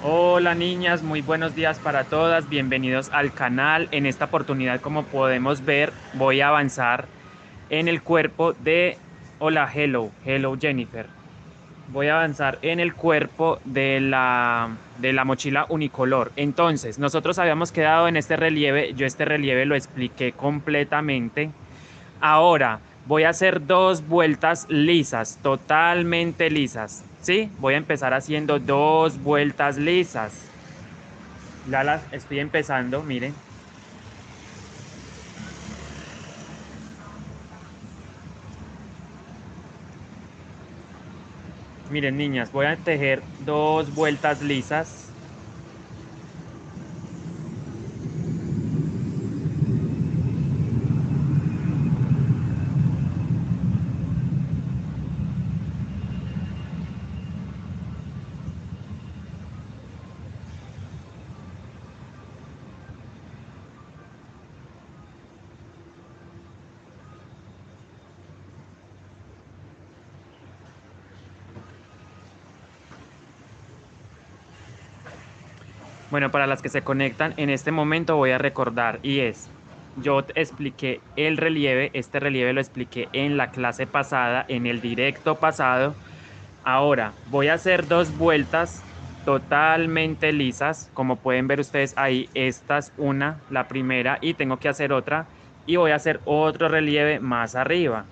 Hola niñas, muy buenos días para todas, bienvenidos al canal. En esta oportunidad, como podemos ver, voy a avanzar en el cuerpo de... Hola, hello Jennifer. Voy a avanzar en el cuerpo de la mochila unicolor. Entonces, nosotros habíamos quedado en este relieve, yo este relieve lo expliqué completamente. Ahora voy a hacer dos vueltas lisas, totalmente lisas. ¿Sí? Voy a empezar haciendo dos vueltas lisas. Ya las estoy empezando, miren. Miren, niñas, voy a tejer dos vueltas lisas. Bueno, para las que se conectan, en este momento voy a recordar y es, yo expliqué el relieve, este relieve lo expliqué en la clase pasada, en el directo pasado. Ahora voy a hacer dos vueltas totalmente lisas, como pueden ver ustedes ahí, esta es una, la primera, y tengo que hacer otra, y voy a hacer otro relieve más arriba.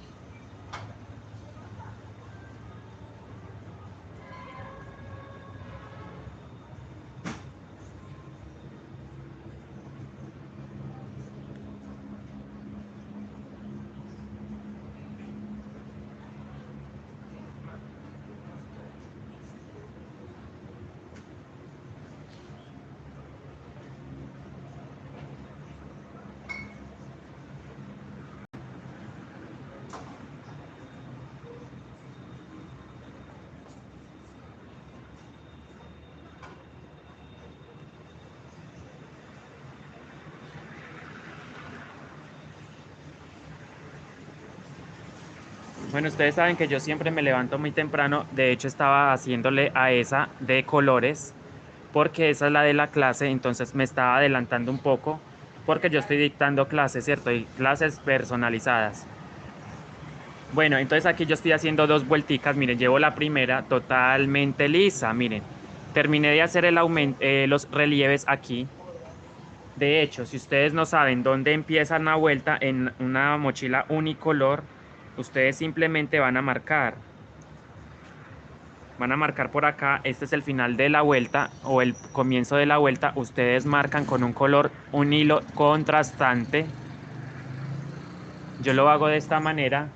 Bueno, ustedes saben que yo siempre me levanto muy temprano. De hecho, estaba haciéndole a esa de colores, porque esa es la de la clase. Entonces me estaba adelantando un poco, porque yo estoy dictando clases, ¿cierto? Y clases personalizadas. Bueno, entonces aquí yo estoy haciendo dos vuelticas. Miren, llevo la primera totalmente lisa. Miren, terminé de hacer los relieves aquí. De hecho, si ustedes no saben dónde empieza una vuelta en una mochila unicolor, ustedes simplemente van a marcar por acá. Este es el final de la vuelta o el comienzo de la vuelta. Ustedes marcan con un color, un hilo contrastante. Yo lo hago de esta manera,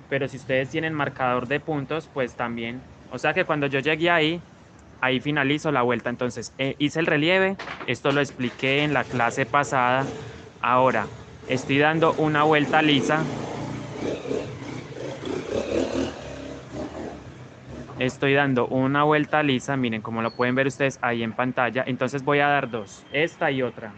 pero si ustedes tienen marcador de puntos, pues también. O sea que cuando yo llegué ahí finalizo la vuelta. Entonces, hice el relieve, esto lo expliqué en la clase pasada. Ahora, estoy dando una vuelta lisa. Estoy dando una vuelta lisa, miren como lo pueden ver ustedes ahí en pantalla. Entonces voy a dar dos, esta y otra.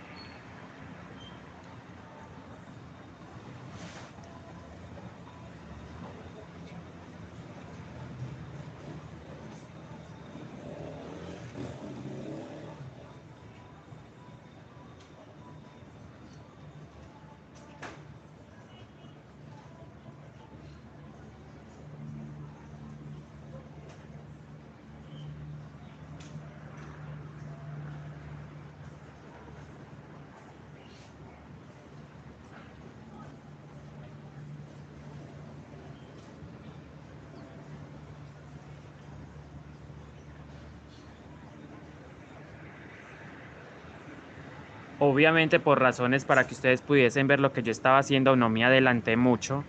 Obviamente por razones para que ustedes pudiesen ver lo que yo estaba haciendo, no me adelanté mucho.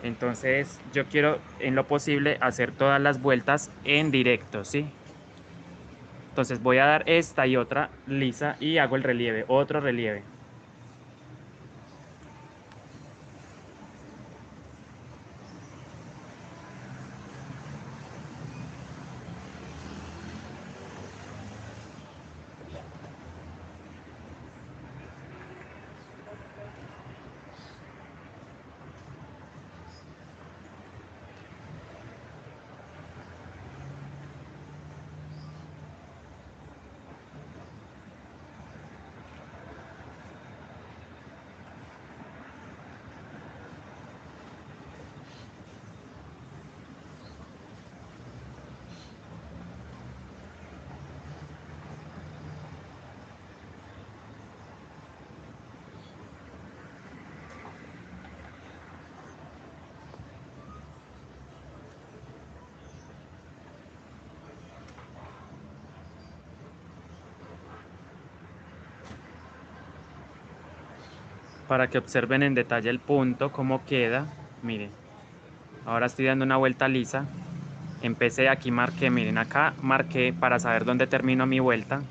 Entonces yo quiero en lo posible hacer todas las vueltas en directo, ¿sí? Entonces voy a dar esta y otra lisa y hago el relieve, otro relieve. para que observen en detalle el punto, cómo queda. Miren, ahora estoy dando una vuelta lisa. Empecé aquí, marqué, miren, acá marqué para saber dónde termino mi vuelta.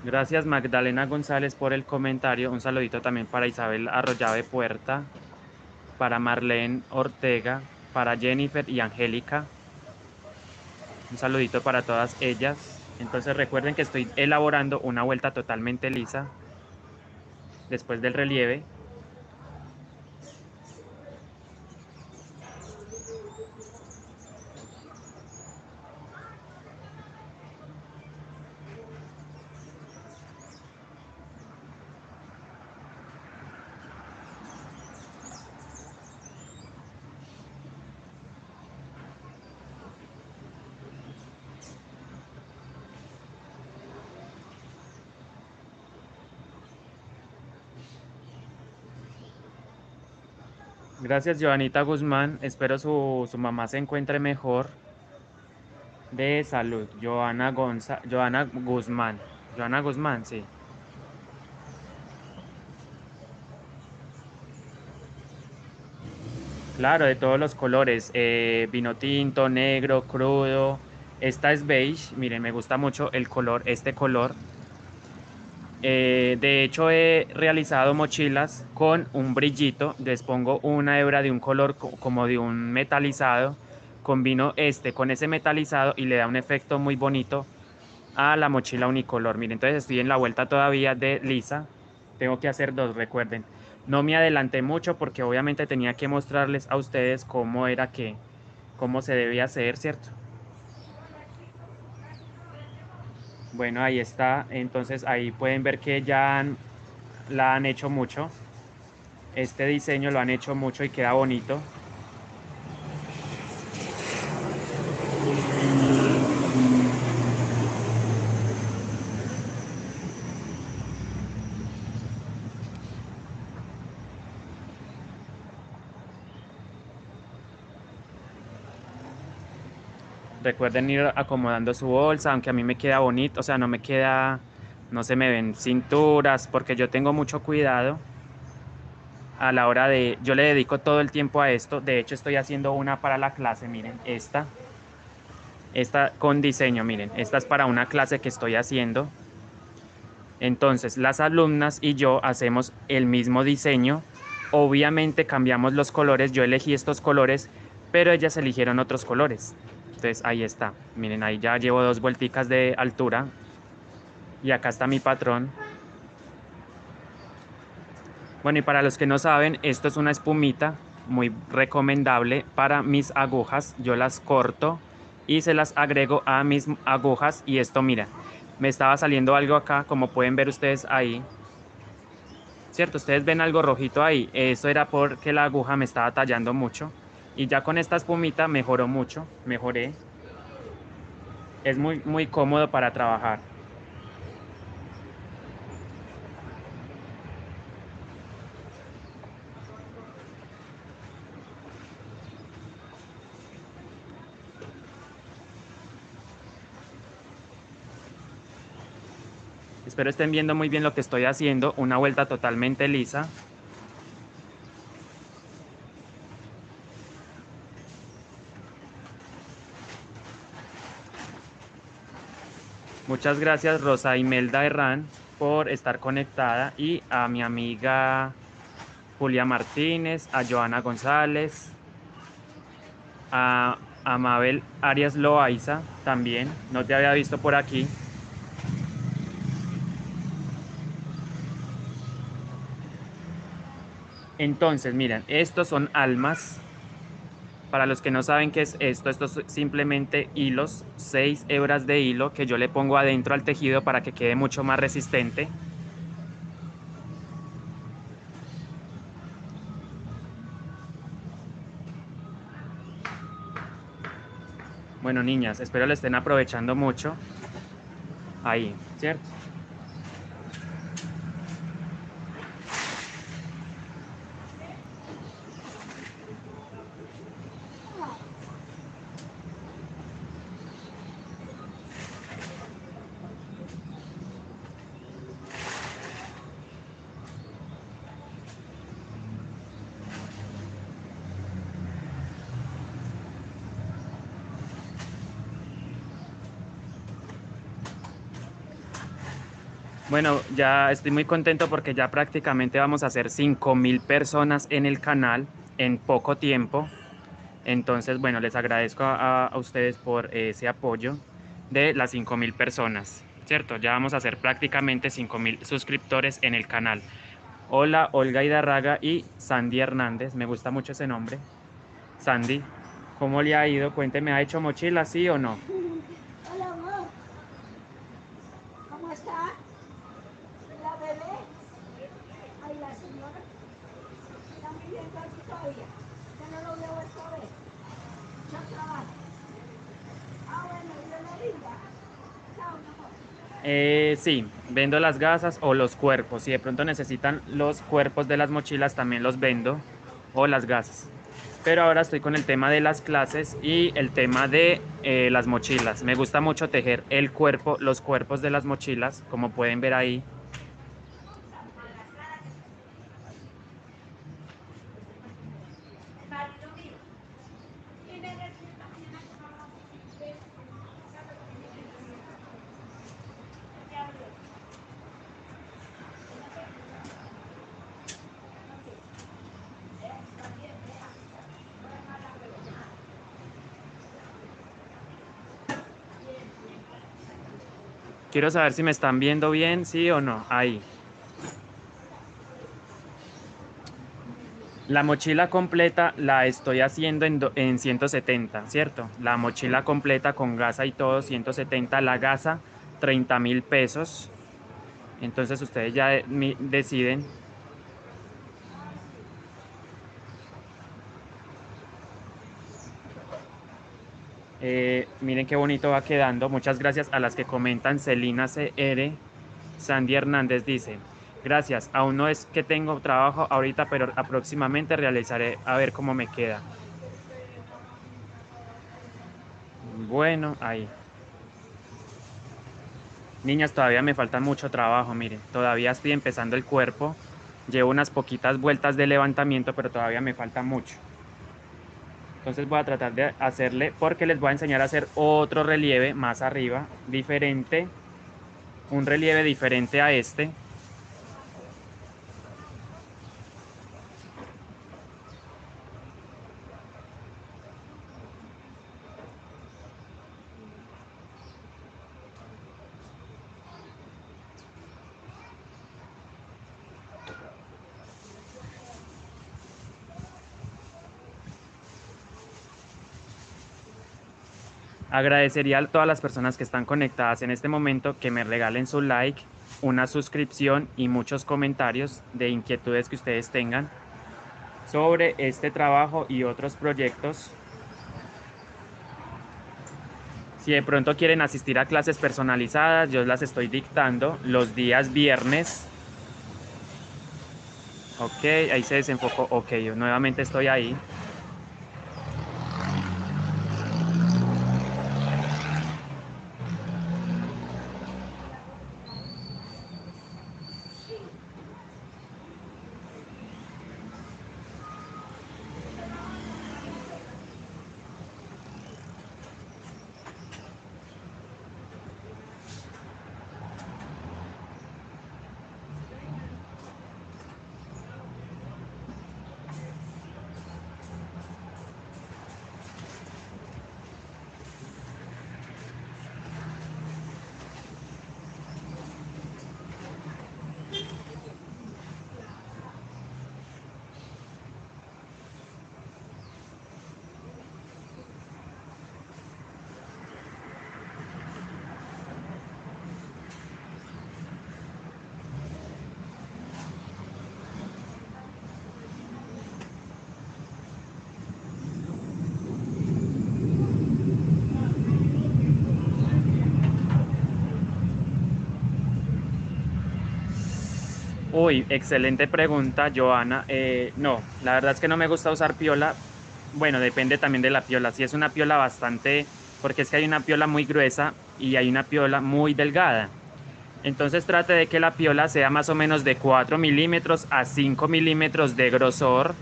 Gracias Magdalena González por el comentario. Un saludito también para Isabel Arroyave Puerta, para Marlene Ortega, para Jennifer y Angélica. Un saludito para todas ellas. Entonces recuerden que estoy elaborando una vuelta totalmente lisa después del relieve. Gracias, Joanita Guzmán. Espero su mamá se encuentre mejor de salud. Joana Guzmán. Joana Guzmán, sí. Claro, de todos los colores. Vino tinto, negro, crudo. Esta es beige. Miren, me gusta mucho el color, este color. De hecho, he realizado mochilas con un brillito. Les pongo una hebra de un color como de un metalizado. Combino este con ese metalizado y le da un efecto muy bonito a la mochila unicolor. Miren, entonces estoy en la vuelta todavía de lisa. Tengo que hacer dos, recuerden. No me adelanté mucho porque obviamente tenía que mostrarles a ustedes cómo era que, cómo se debía hacer, ¿cierto? Bueno, ahí está. Entonces ahí pueden ver que la han hecho mucho. Este diseño lo han hecho mucho y queda bonito. Recuerden ir acomodando su bolsa, aunque a mí me queda bonito, o sea, no me queda, no se me ven cinturas, porque yo tengo mucho cuidado a la hora de, yo le dedico todo el tiempo a esto. De hecho, estoy haciendo una para la clase, miren, esta con diseño, miren, esta es para una clase que estoy haciendo. Entonces, las alumnas y yo hacemos el mismo diseño. Obviamente cambiamos los colores, yo elegí estos colores, pero ellas eligieron otros colores. Entonces, ahí está. Miren, ahí ya llevo dos vuelticas de altura. Y acá está mi patrón. Bueno, y para los que no saben, esto es una espumita muy recomendable para mis agujas. Yo las corto y se las agrego a mis agujas. Y esto, mira, me estaba saliendo algo acá, como pueden ver ustedes ahí. ¿Cierto? Ustedes ven algo rojito ahí. Eso era porque la aguja me estaba tallando mucho. Y ya con esta espumita mejoró mucho. Mejoré. Es muy, muy cómodo para trabajar. Espero estén viendo muy bien lo que estoy haciendo. Una vuelta totalmente lisa. Muchas gracias Rosa Imelda Herrán por estar conectada y a mi amiga Julia Martínez, a Joana González, a Mabel Arias Loaiza también, no te había visto por aquí. Entonces, miren, estos son almas. Para los que no saben qué es esto, esto es simplemente hilos, 6 hebras de hilo que yo le pongo adentro al tejido para que quede mucho más resistente. Bueno, niñas, espero lo estén aprovechando mucho. Ahí, ¿cierto? Bueno, ya estoy muy contento porque ya prácticamente vamos a hacer 5.000 personas en el canal en poco tiempo. Entonces, bueno, les agradezco a ustedes por ese apoyo de las 5.000 personas, ¿cierto? Ya vamos a hacer prácticamente 5.000 suscriptores en el canal. Hola, Olga Hidarraga y Sandy Hernández, me gusta mucho ese nombre. Sandy, ¿cómo le ha ido? Cuénteme, ¿ha hecho mochila, sí o no? Hola, amor. ¿Cómo está? ¿La bebé? Ay, la señora. ¿Están viviendo aquí todavía? Yo no lo veo esta vez. Mucho trabajo. Ah, bueno, Dios lo bendiga. Chao, mi amor. Sí, vendo las gasas o los cuerpos. Si de pronto necesitan los cuerpos de las mochilas, también los vendo, o las gasas. Pero ahora estoy con el tema de las clases y el tema de las mochilas. Me gusta mucho tejer el cuerpo, los cuerpos de las mochilas, como pueden ver ahí. Quiero saber si me están viendo bien, sí o no. Ahí. La mochila completa la estoy haciendo en 170, ¿cierto? La mochila completa con gasa y todo, 170. La gasa, 30.000 pesos. Entonces ustedes ya deciden. Miren qué bonito va quedando. Muchas gracias a las que comentan. Celina CR, Sandy Hernández dice, gracias, aún no es que tengo trabajo ahorita, pero próximamente realizaré a ver cómo me queda. Bueno, ahí. Niñas, todavía me falta mucho trabajo, miren. Todavía estoy empezando el cuerpo. Llevo unas poquitas vueltas de levantamiento, pero todavía me falta mucho. Entonces voy a tratar de hacerle, porque les voy a enseñar a hacer otro relieve más arriba, diferente. Un relieve diferente a este. Agradecería a todas las personas que están conectadas en este momento que me regalen su like, una suscripción y muchos comentarios de inquietudes que ustedes tengan sobre este trabajo y otros proyectos. Si de pronto quieren asistir a clases personalizadas, yo las estoy dictando los días viernes. Ok, ahí se desenfocó. Ok, yo nuevamente estoy ahí. Uy, excelente pregunta, Joana. No, la verdad es que no me gusta usar piola. Bueno, depende también de la piola. Si es una piola bastante, porque es que hay una piola muy gruesa y hay una piola muy delgada. Entonces trate de que la piola sea más o menos de 4 milímetros a 5 milímetros de grosor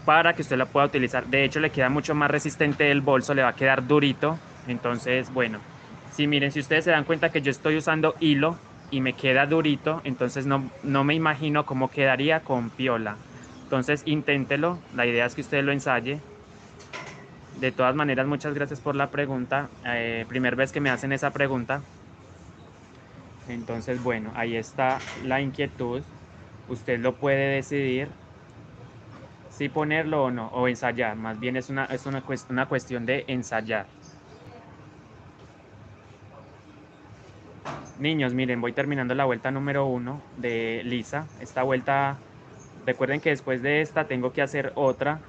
para que usted la pueda utilizar. De hecho, le queda mucho más resistente el bolso, le va a quedar durito. Entonces, bueno, si miren, si ustedes se dan cuenta que yo estoy usando hilo y me queda durito, entonces no me imagino cómo quedaría con piola. Entonces, inténtelo. La idea es que usted lo ensaye. De todas maneras, muchas gracias por la pregunta. Primera vez que me hacen esa pregunta. Entonces, bueno, ahí está la inquietud. Usted lo puede decidir si ponerlo o no, o ensayar. Más bien una cuestión de ensayar. Niños, miren, voy terminando la vuelta número 1 de Lisa. Esta vuelta, recuerden que después de esta tengo que hacer otra.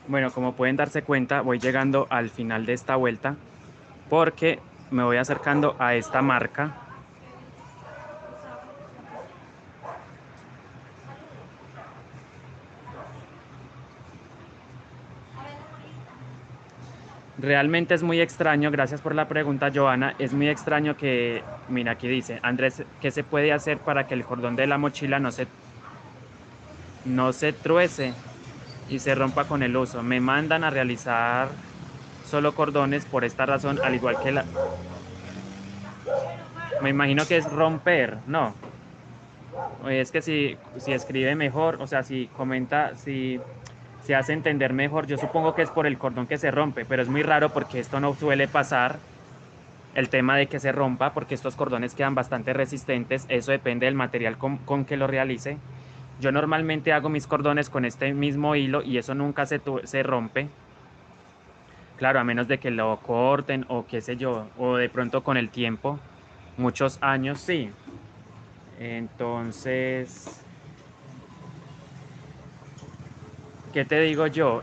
Bueno, como pueden darse cuenta, voy llegando al final de esta vuelta porque me voy acercando a esta marca. Realmente es muy extraño, gracias por la pregunta, Joana. Es muy extraño que, mira, aquí dice, Andrés, ¿qué se puede hacer para que el cordón de la mochila no se truece y se rompa con el uso? Me mandan a realizar solo cordones por esta razón, al igual que la... Me imagino que es romper, ¿no? Es que si escribe mejor, o sea, si comenta, si se hace entender mejor, yo supongo que es por el cordón que se rompe, pero es muy raro porque esto no suele pasar, el tema de que se rompa, porque estos cordones quedan bastante resistentes, eso depende del material con que lo realice. Yo normalmente hago mis cordones con este mismo hilo y eso nunca se rompe. Claro, a menos de que lo corten o qué sé yo, o de pronto con el tiempo, muchos años sí. Entonces, ¿qué te digo yo?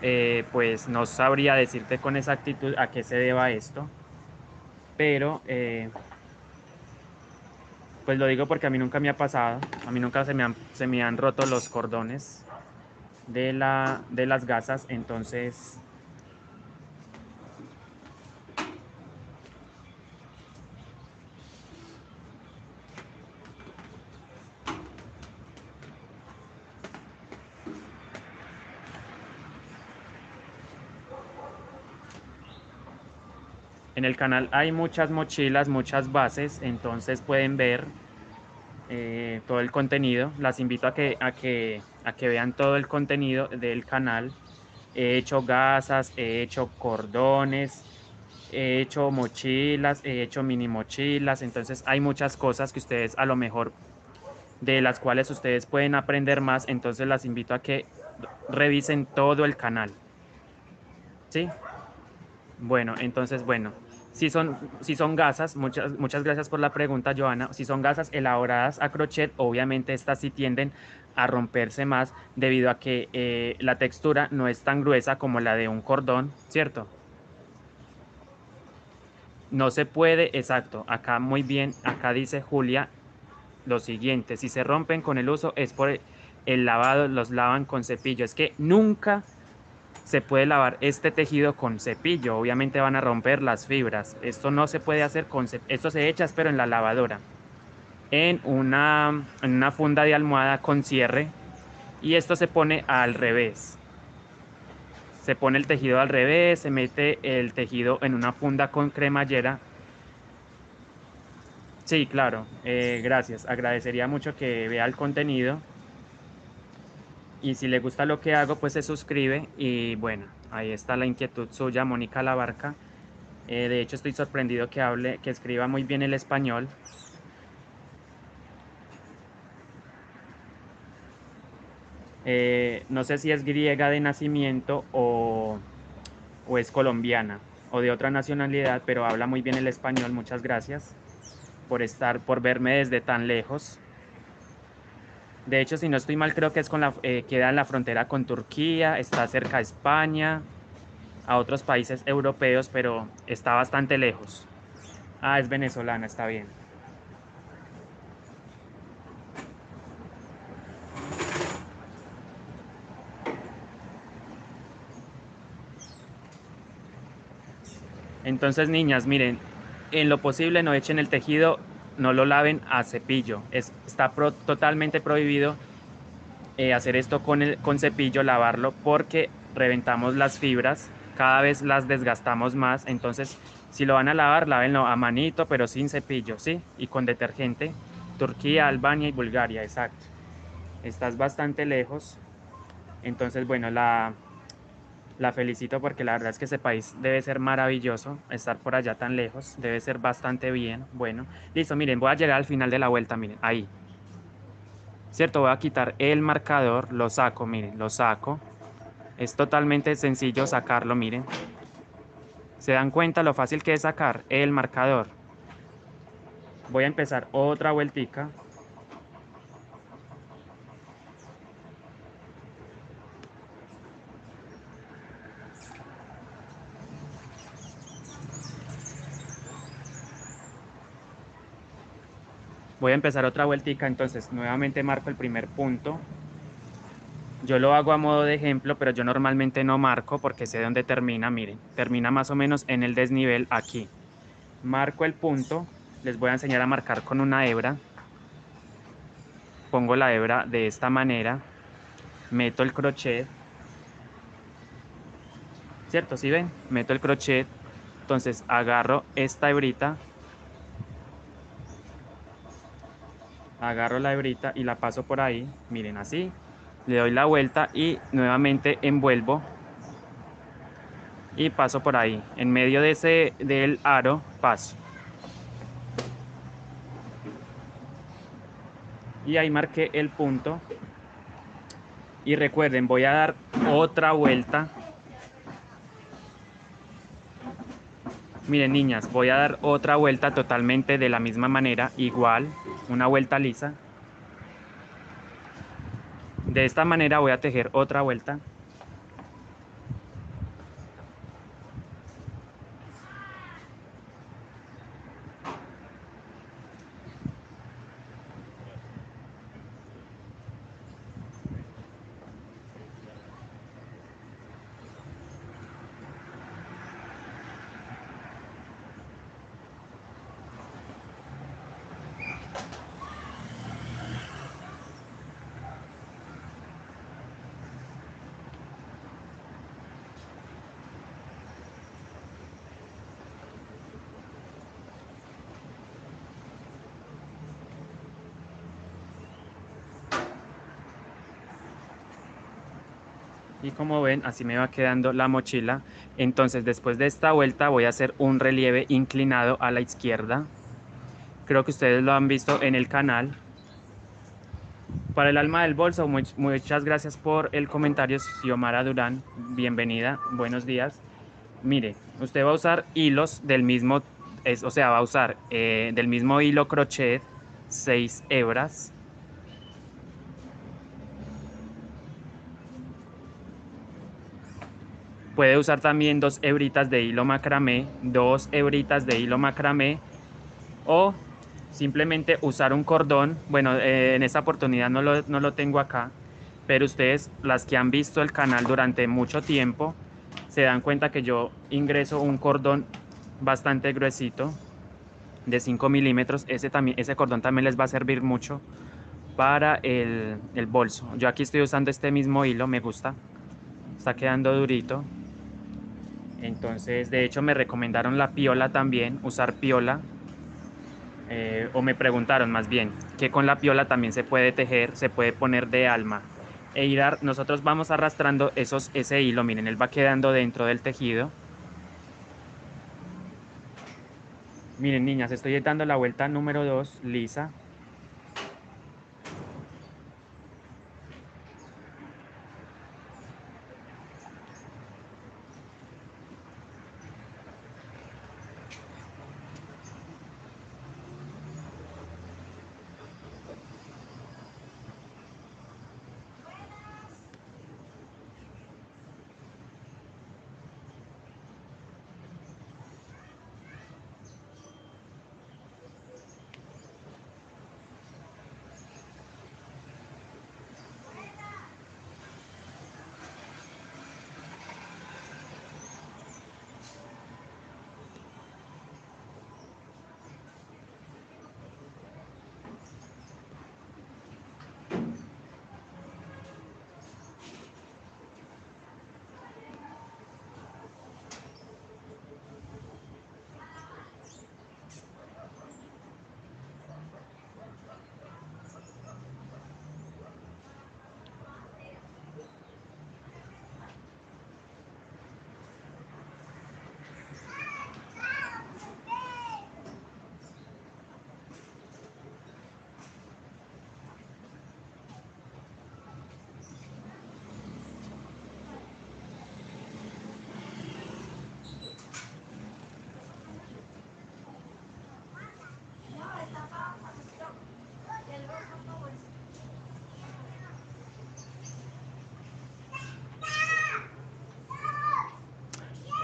Pues no sabría decirte con exactitud a qué se deba esto, pero pues lo digo porque a mí nunca me ha pasado, a mí nunca se me han roto los cordones de las gasas, entonces En el canal hay muchas mochilas, muchas bases, entonces pueden ver todo el contenido. Las invito a que vean todo el contenido del canal. He hecho gasas, he hecho cordones, he hecho mochilas, he hecho mini mochilas, entonces hay muchas cosas que ustedes a lo mejor de las cuales ustedes pueden aprender más, entonces las invito a que revisen todo el canal. ¿Sí? Bueno, entonces, bueno, si son gasas, muchas gracias por la pregunta, Joana. Si son gasas elaboradas a crochet, obviamente estas sí tienden a romperse más debido a que la textura no es tan gruesa como la de un cordón, ¿cierto? No se puede, exacto. Acá muy bien, acá dice Julia lo siguiente, si se rompen con el uso es por el lavado, los lavan con cepillo. Es que nunca se puede lavar este tejido con cepillo, obviamente van a romper las fibras. Esto no se puede hacer con esto se echa, pero en la lavadora, en una funda de almohada con cierre, y esto se pone al revés. Se pone el tejido al revés, se mete el tejido en una funda con cremallera. Sí, claro, gracias. Agradecería mucho que vea el contenido y si le gusta lo que hago, pues se suscribe y bueno, ahí está la inquietud suya, Mónica Labarca. De hecho, estoy sorprendido que escriba muy bien el español. No sé si es griega de nacimiento o es colombiana o de otra nacionalidad, pero habla muy bien el español. Muchas gracias por verme desde tan lejos. De hecho, si no estoy mal, creo que queda en la frontera con Turquía, está cerca de España, a otros países europeos, pero está bastante lejos. Ah, es venezolana, está bien. Entonces, niñas, miren, en lo posible no echen el tejido, no lo laven a cepillo. Está totalmente prohibido hacer esto con cepillo, lavarlo, porque reventamos las fibras, cada vez las desgastamos más. Entonces, si lo van a lavar, lávenlo a manito, pero sin cepillo, ¿sí? Y con detergente. Turquía, Albania y Bulgaria, exacto. Estás bastante lejos. Entonces, bueno, la felicito porque la verdad es que ese país debe ser maravilloso, estar por allá tan lejos, debe ser bastante bien. Bueno, listo, miren, voy a llegar al final de la vuelta, miren, ahí. ¿Cierto? Voy a quitar el marcador, lo saco, miren, lo saco. Es totalmente sencillo sacarlo, miren. ¿Se dan cuenta lo fácil que es sacar el marcador? Voy a empezar otra vueltica. Voy a empezar otra vueltica, entonces nuevamente marco el primer punto. Yo lo hago a modo de ejemplo, pero yo normalmente no marco porque sé dónde termina, miren. Termina más o menos en el desnivel aquí. Marco el punto, les voy a enseñar a marcar con una hebra. Pongo la hebra de esta manera, meto el crochet, ¿cierto? ¿Sí ven? Meto el crochet, entonces agarro esta hebrita, agarro la hebrita y la paso por ahí, miren así. Le doy la vuelta y nuevamente envuelvo y paso por ahí. En medio del aro paso. Y ahí marqué el punto. Y recuerden, voy a dar otra vuelta. Miren, niñas, voy a dar otra vuelta totalmente de la misma manera, igual, una vuelta lisa. De esta manera voy a tejer otra vuelta. Y como ven, así me va quedando la mochila. Entonces, después de esta vuelta voy a hacer un relieve inclinado a la izquierda. Creo que ustedes lo han visto en el canal. Para el alma del bolso, muchas gracias por el comentario, Xiomara Durán. Bienvenida, buenos días. Mire, usted va a usar hilos del mismo, o sea, va a usar del mismo hilo crochet 6 hebras. Puede usar también 2 hebritas de hilo macramé, 2 hebritas de hilo macramé o simplemente usar un cordón. Bueno, en esta oportunidad no lo tengo acá, pero ustedes, las que han visto el canal durante mucho tiempo, se dan cuenta que yo ingreso un cordón bastante gruesito de 5 milímetros. Ese cordón también les va a servir mucho para el bolso. Yo aquí estoy usando este mismo hilo, me gusta, está quedando durito. Entonces, de hecho, me recomendaron la piola también, usar piola. O me preguntaron más bien, que con la piola también se puede tejer, se puede poner de alma. Nosotros vamos arrastrando ese hilo, miren, él va quedando dentro del tejido. Miren, niñas, estoy dando la vuelta número 2, lisa.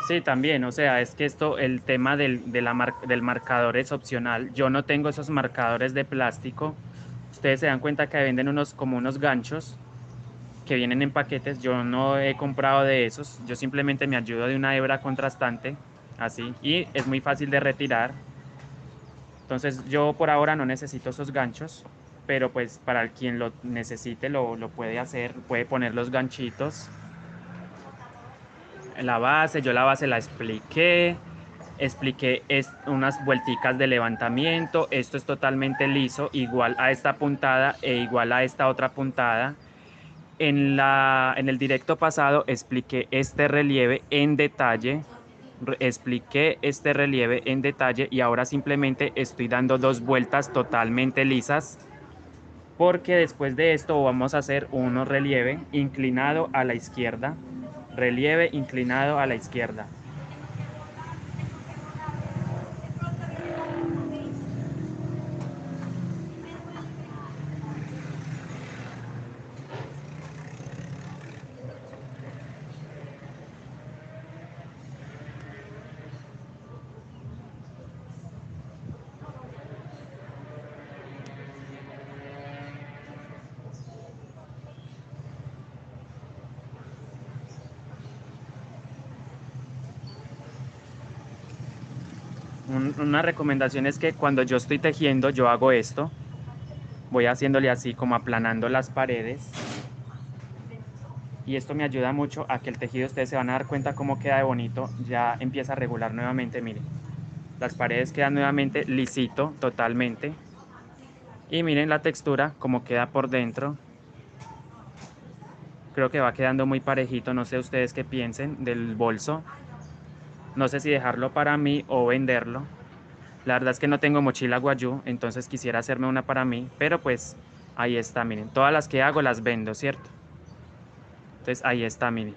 Sí, también, o sea, es que el tema del marcador es opcional. Yo no tengo esos marcadores de plástico. Ustedes se dan cuenta que venden como unos ganchos que vienen en paquetes. Yo no he comprado de esos. Yo simplemente me ayudo de una hebra contrastante, así, y es muy fácil de retirar. Entonces yo por ahora no necesito esos ganchos, pero pues para quien lo necesite lo puede hacer, puede poner los ganchitos en la base. Yo la base la expliqué unas vuelticas de levantamiento. Esto es totalmente liso, igual a esta puntada e igual a esta otra puntada. En el directo pasado expliqué este relieve en detalle, y ahora simplemente estoy dando 2 vueltas totalmente lisas, porque después de esto vamos a hacer uno relieve inclinado a la izquierda, relieve inclinado a la izquierda. Una recomendación es que cuando yo estoy tejiendo, yo hago esto. Voy haciéndole así como aplanando las paredes. Y esto me ayuda mucho a que el tejido, ustedes se van a dar cuenta cómo queda de bonito. Ya empieza a regular nuevamente, miren. Las paredes quedan nuevamente lisito, totalmente. Y miren la textura, cómo queda por dentro. creo que va quedando muy parejito, no sé ustedes qué piensen del bolso. No sé si dejarlo para mí o venderlo. La verdad es que no tengo mochila guayú, entonces quisiera hacerme una para mí, pero pues ahí está, miren. Todas las que hago las vendo, ¿cierto? Entonces ahí está, miren.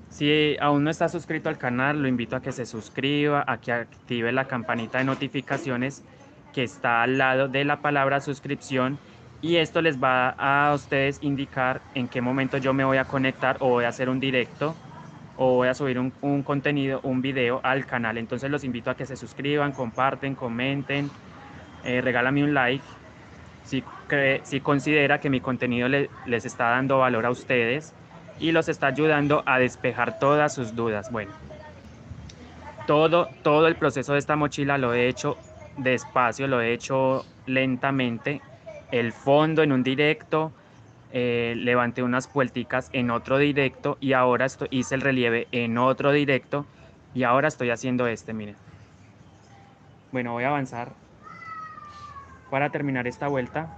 Si aún no está suscrito al canal, lo invito a que se suscriba, a que active la campanita de notificaciones que está al lado de la palabra suscripción, y esto les va a ustedes indicar en qué momento yo me voy a conectar o voy a hacer un directo o voy a subir un contenido, un video al canal. Entonces los invito a que se suscriban, comparten, comenten, regálame un like si considera que mi contenido les está dando valor a ustedes y los está ayudando a despejar todas sus dudas. Bueno, todo el proceso de esta mochila lo he hecho despacio, lo he hecho lentamente. El fondo en un directo, levanté unas puerticas en otro directo y ahora hice el relieve en otro directo y ahora estoy haciendo este, miren. Bueno, voy a avanzar para terminar esta vuelta.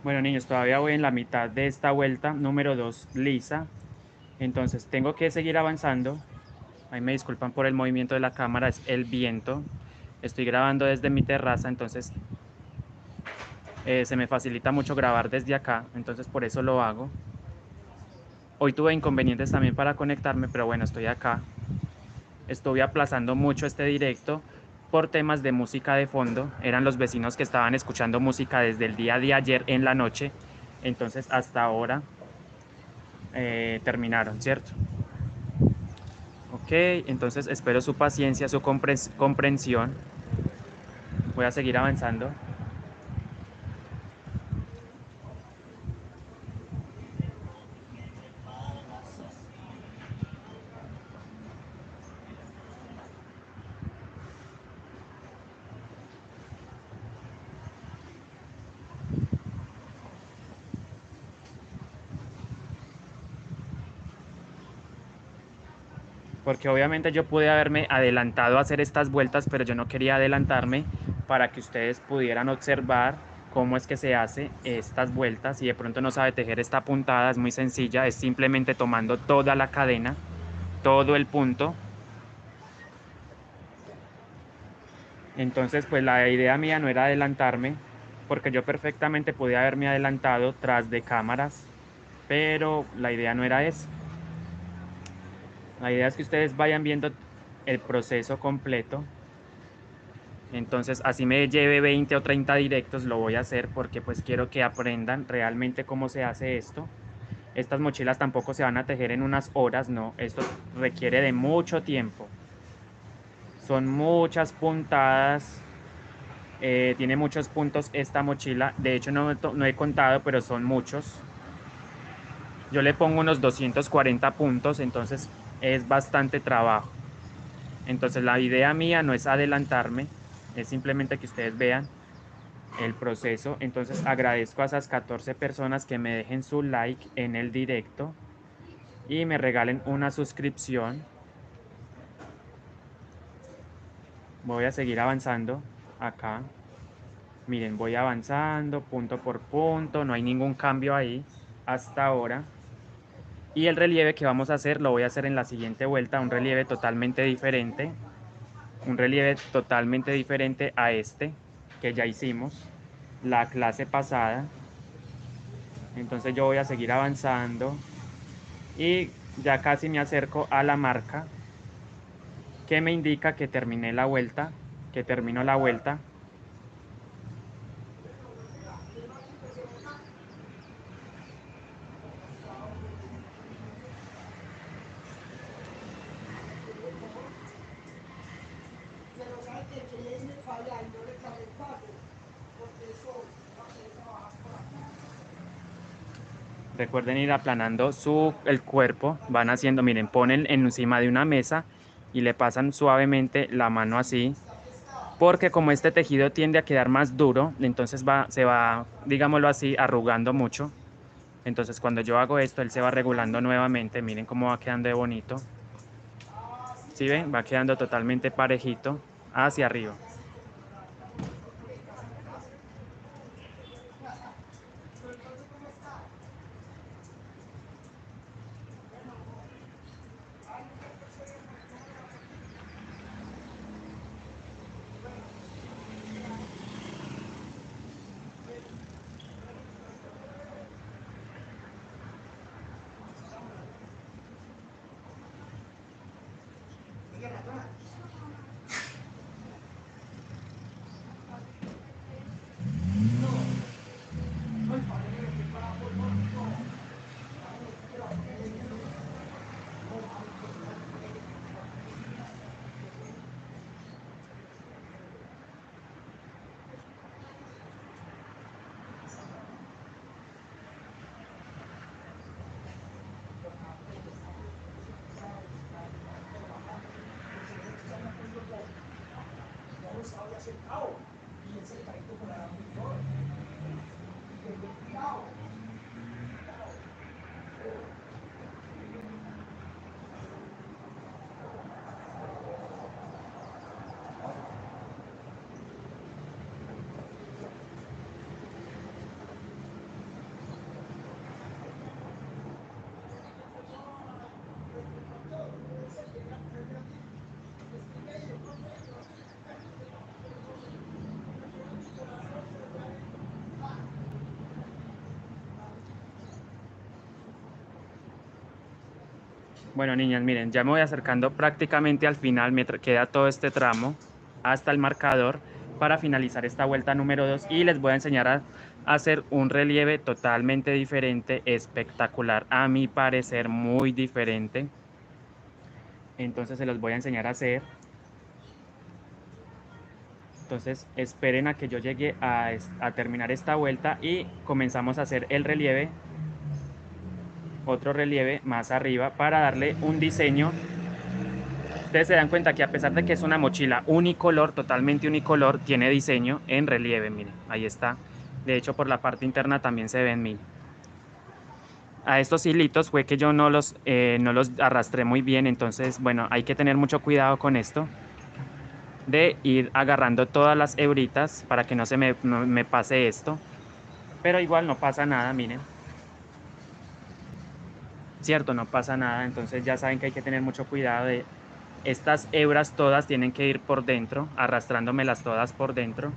Bueno, niños, todavía voy en la mitad de esta vuelta número 2 lisa. Entonces tengo que seguir avanzando. Ahí me disculpan por el movimiento de la cámara, es el viento. Estoy grabando desde mi terraza, entonces se me facilita mucho grabar desde acá, entonces por eso lo hago. Hoy tuve inconvenientes también para conectarme, pero bueno, estoy acá. Estuve aplazando mucho este directo por temas de música de fondo. Eran los vecinos que estaban escuchando música desde el día de ayer en la noche. Entonces hasta ahora terminaron, ¿cierto? Ok, entonces espero su paciencia, su comprensión. Voy a seguir avanzando. Porque obviamente yo pude haberme adelantado a hacer estas vueltas, pero yo no quería adelantarme para que ustedes pudieran observar cómo es que se hace estas vueltas. Si de pronto no sabe tejer esta puntada, es muy sencilla, es simplemente tomando toda la cadena, todo el punto. Entonces, pues la idea mía no era adelantarme, porque yo perfectamente podía haberme adelantado tras de cámaras, pero la idea no era eso. La idea es que ustedes vayan viendo el proceso completo. Entonces, así me lleve 20 o 30 directos, lo voy a hacer porque pues quiero que aprendan realmente cómo se hace esto. Estas mochilas tampoco se van a tejer en unas horas, no. Esto requiere de mucho tiempo. Son muchas puntadas. Tiene muchos puntos esta mochila. De hecho, no he contado, pero son muchos. Yo le pongo unos 240 puntos, entonces es bastante trabajo. Entonces, la idea mía no es adelantarme, es simplemente que ustedes vean el proceso. Entonces agradezco a esas 14 personas que me dejen su like en el directo y me regalen una suscripción. Voy a seguir avanzando acá. Miren, voy avanzando punto por punto, no hay ningún cambio ahí hasta ahora. Y el relieve que vamos a hacer lo voy a hacer en la siguiente vuelta, un relieve totalmente diferente. Un relieve totalmente diferente a este que ya hicimos la clase pasada. Entonces yo voy a seguir avanzando y ya casi me acerco a la marca que me indica que terminé la vuelta, que termino la vuelta. Recuerden ir aplanando el cuerpo, van haciendo, miren, ponen encima de una mesa y le pasan suavemente la mano así, porque como este tejido tiende a quedar más duro, entonces se va, digámoslo así, arrugando mucho. Entonces cuando yo hago esto, él se va regulando nuevamente, miren cómo va quedando de bonito. ¿Sí ven? Va quedando totalmente parejito hacia arriba. Bueno, niñas, miren, ya me voy acercando prácticamente al final, me queda todo este tramo hasta el marcador para finalizar esta vuelta número 2 y les voy a enseñar a hacer un relieve totalmente diferente, espectacular, a mi parecer muy diferente. Entonces se los voy a enseñar a hacer. Entonces esperen a que yo llegue a terminar esta vuelta y comenzamos a hacer el relieve, otro relieve más arriba para darle un diseño. Ustedes se dan cuenta que a pesar de que es una mochila unicolor, totalmente unicolor, tiene diseño en relieve, miren, ahí está. De hecho, por la parte interna también se ven, miren. A estos hilitos fue que yo no los arrastré muy bien, entonces, bueno, hay que tener mucho cuidado con esto, de ir agarrando todas las hebritas para que no me pase esto. Pero igual no pasa nada, miren. Cierto, no pasa nada, entonces ya saben que hay que tener mucho cuidado de estas hebras todas tienen que ir por dentro, arrastrándomelas todas por dentro.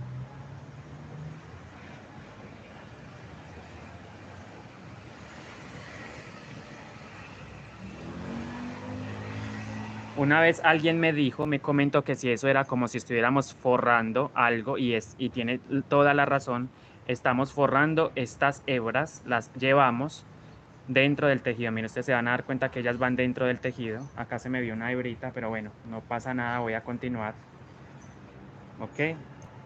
Una vez alguien me dijo, me comentó que si eso era como si estuviéramos forrando algo y tiene toda la razón, estamos forrando estas hebras, las llevamos dentro del tejido. Miren, ustedes se van a dar cuenta que ellas van dentro del tejido. Acá se me vio una hebrita, pero bueno, no pasa nada, voy a continuar. ¿Ok?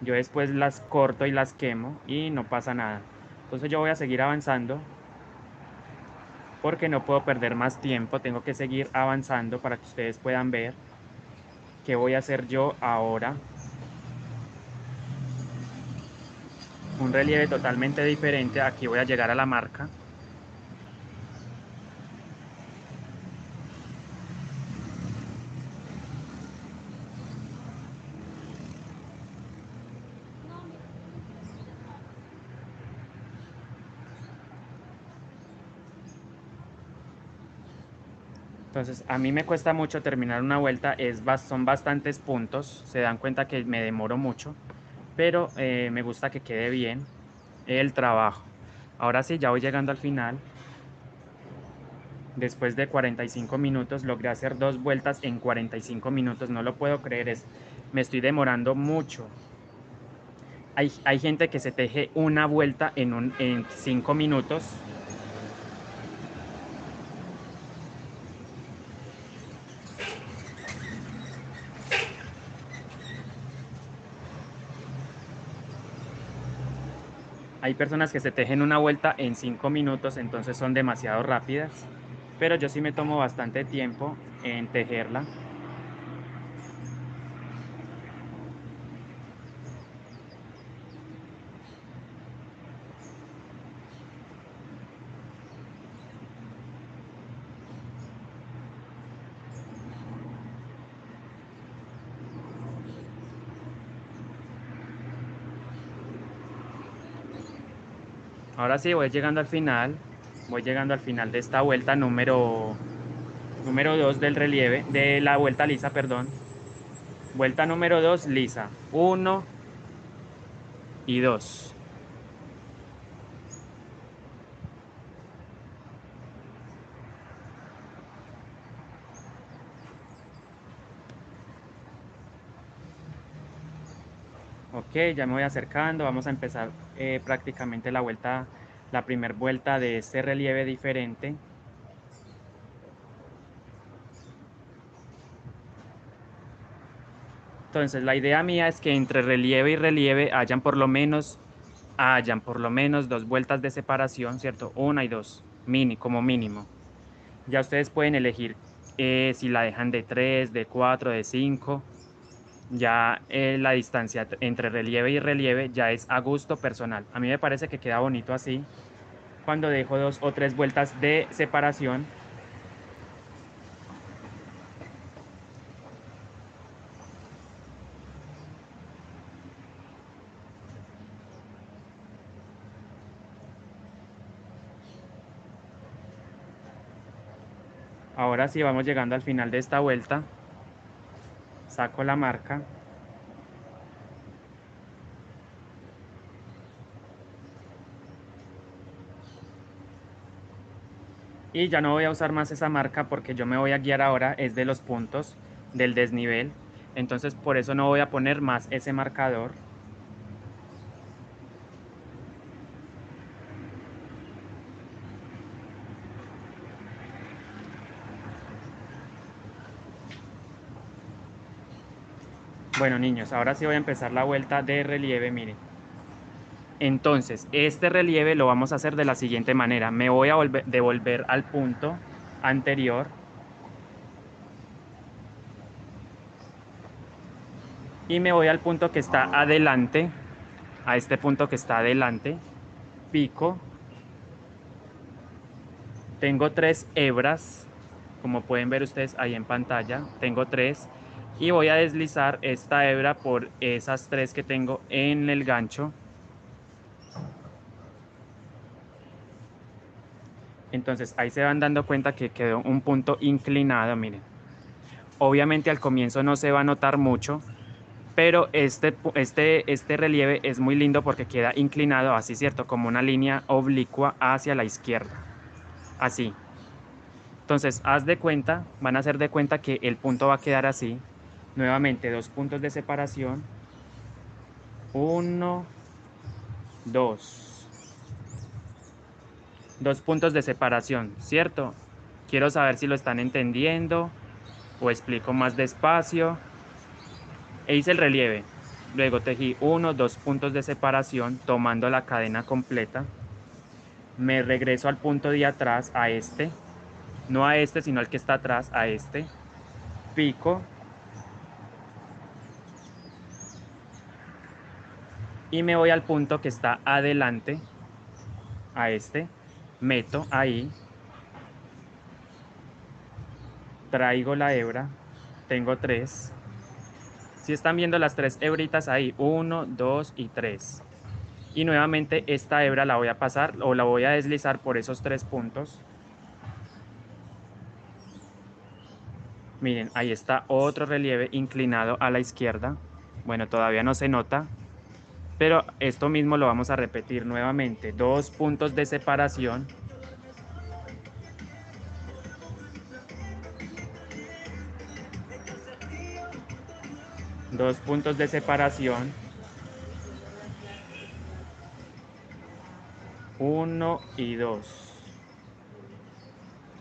Yo después las corto y las quemo y no pasa nada. Entonces yo voy a seguir avanzando porque no puedo perder más tiempo, tengo que seguir avanzando para que ustedes puedan ver qué voy a hacer yo ahora. Un relieve totalmente diferente, aquí voy a llegar a la marca. Entonces, a mí me cuesta mucho terminar una vuelta, son bastantes puntos, se dan cuenta que me demoro mucho, pero me gusta que quede bien el trabajo. Ahora sí, ya voy llegando al final. Después de 45 minutos, logré hacer 2 vueltas en 45 minutos, no lo puedo creer, me estoy demorando mucho. Hay gente que se teje una vuelta en 5 minutos. Hay personas que se tejen una vuelta en 5 minutos, entonces son demasiado rápidas. Pero yo sí me tomo bastante tiempo en tejerla. Ahora sí, voy llegando al final. Voy llegando al final de esta vuelta número 2 del relieve, de la vuelta lisa, perdón. Vuelta número 2 lisa. 1 y 2. Ok, ya me voy acercando. Vamos a empezar prácticamente la primera vuelta de este relieve diferente. Entonces, la idea mía es que entre relieve y relieve hayan por lo menos 2 vueltas de separación, ¿cierto? Una y dos, como mínimo. Ya ustedes pueden elegir si la dejan de 3, de 4, de 5. Ya la distancia entre relieve y relieve ya es a gusto personal. A mí me parece que queda bonito así. Cuando dejo 2 o 3 vueltas de separación. Ahora sí vamos llegando al final de esta vuelta. Saco la marca. Y ya no voy a usar más esa marca porque yo me voy a guiar ahora es de los puntos del desnivel. Entonces por eso no voy a poner más ese marcador. Bueno, niños, ahora sí voy a empezar la vuelta de relieve, miren. Entonces, este relieve lo vamos a hacer de la siguiente manera. Me voy a devolver al punto anterior. Y me voy al punto que está adelante, a este punto que está adelante. Pico. Tengo 3 hebras, como pueden ver ustedes ahí en pantalla. Tengo 3. Y voy a deslizar esta hebra por esas 3 que tengo en el gancho. Entonces ahí se van dando cuenta que quedó un punto inclinado, miren. Obviamente al comienzo no se va a notar mucho, pero este relieve es muy lindo porque queda inclinado así, ¿cierto? Como una línea oblicua hacia la izquierda, así. Entonces, haz de cuenta, van a hacer de cuenta que el punto va a quedar así. Nuevamente, 2 puntos de separación. 1, 2. 2 puntos de separación, ¿cierto? Quiero saber si lo están entendiendo o explico más despacio. E hice el relieve. Luego tejí 1, 2 puntos de separación tomando la cadena completa. Me regreso al punto de atrás, a este. No a este, sino al que está atrás, a este. Pico. Y me voy al punto que está adelante, a este. Meto ahí. Traigo la hebra. Tengo 3. Si están viendo las 3 hebritas ahí, 1, 2 y 3. Y nuevamente esta hebra la voy a pasar o la voy a deslizar por esos 3 puntos. Miren, ahí está otro relieve inclinado a la izquierda. Bueno, todavía no se nota, pero esto mismo lo vamos a repetir nuevamente. 2 puntos de separación. Dos puntos de separación. 1 y 2.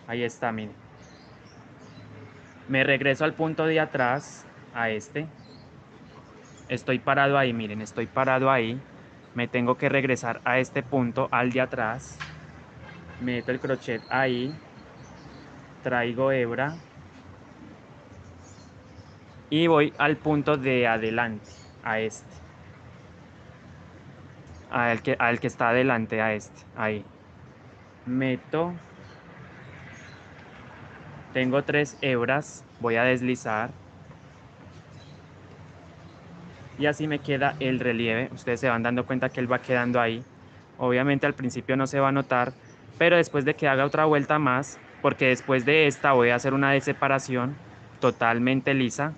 Ahí está, miren. Me regreso al punto de atrás, a este. Estoy parado ahí, miren, estoy parado ahí. Me tengo que regresar a este punto, al de atrás. Meto el crochet ahí. Traigo hebra. Y voy al punto de adelante, a este. Al que está adelante, a este, ahí. Meto. Tengo 3 hebras. Voy a deslizar. Y así me queda el relieve. Ustedes se van dando cuenta que él va quedando ahí. Obviamente al principio no se va a notar, pero después de que haga otra vuelta más, porque después de esta voy a hacer una de separación totalmente lisa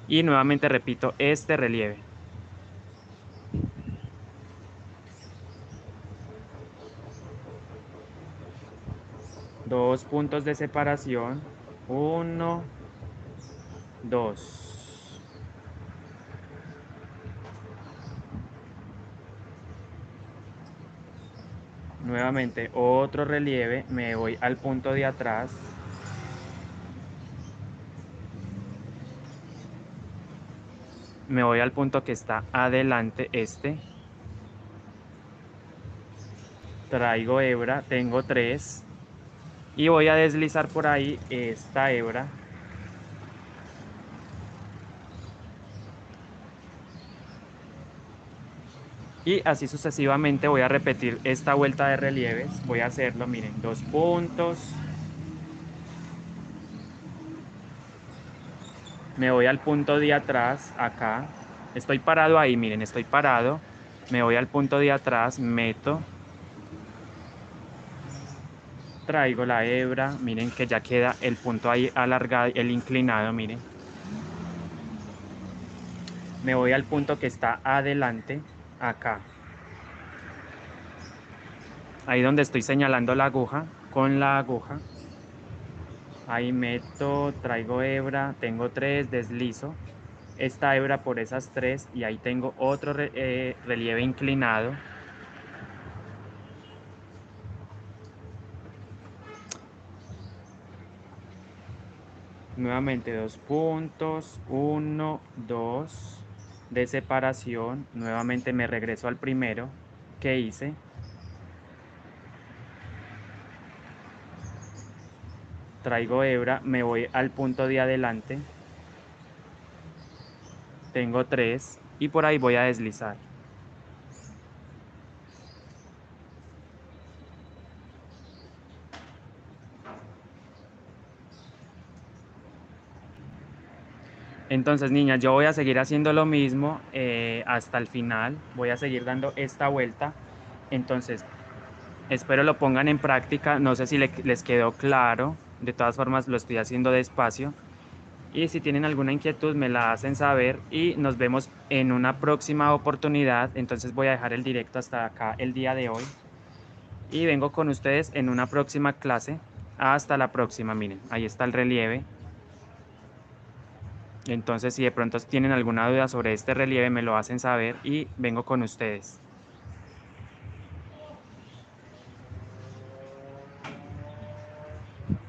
y nuevamente repito este relieve. Dos puntos de separación. 1, 2. Nuevamente otro relieve, me voy al punto de atrás. Me voy al punto que está adelante, este. Traigo hebra, tengo 3. Y voy a deslizar por ahí esta hebra. Y así sucesivamente voy a repetir esta vuelta de relieves. Voy a hacerlo, miren, 2 puntos. Me voy al punto de atrás, acá. Estoy parado ahí, miren, estoy parado. Me voy al punto de atrás, meto. Traigo la hebra, miren que ya queda el punto ahí alargado, el inclinado, miren. Me voy al punto que está adelante, acá. Ahí donde estoy señalando la aguja. con la aguja. Ahí meto, traigo hebra, tengo 3, deslizo esta hebra por esas 3 y ahí tengo otro relieve inclinado. Nuevamente 2 puntos, 1, 2 de separación. Nuevamente me regreso al primero que hice. Traigo hebra, me voy al punto de adelante. Tengo 3 y por ahí voy a deslizar. Entonces, niñas, yo voy a seguir haciendo lo mismo hasta el final. Voy a seguir dando esta vuelta. Entonces, espero lo pongan en práctica. No sé si les quedó claro. De todas formas, lo estoy haciendo despacio. Y si tienen alguna inquietud, me la hacen saber. Y nos vemos en una próxima oportunidad. Entonces, voy a dejar el directo hasta acá el día de hoy. Y vengo con ustedes en una próxima clase. Hasta la próxima. Miren, ahí está el relieve. Entonces, si de pronto tienen alguna duda sobre este relieve, me lo hacen saber y vengo con ustedes.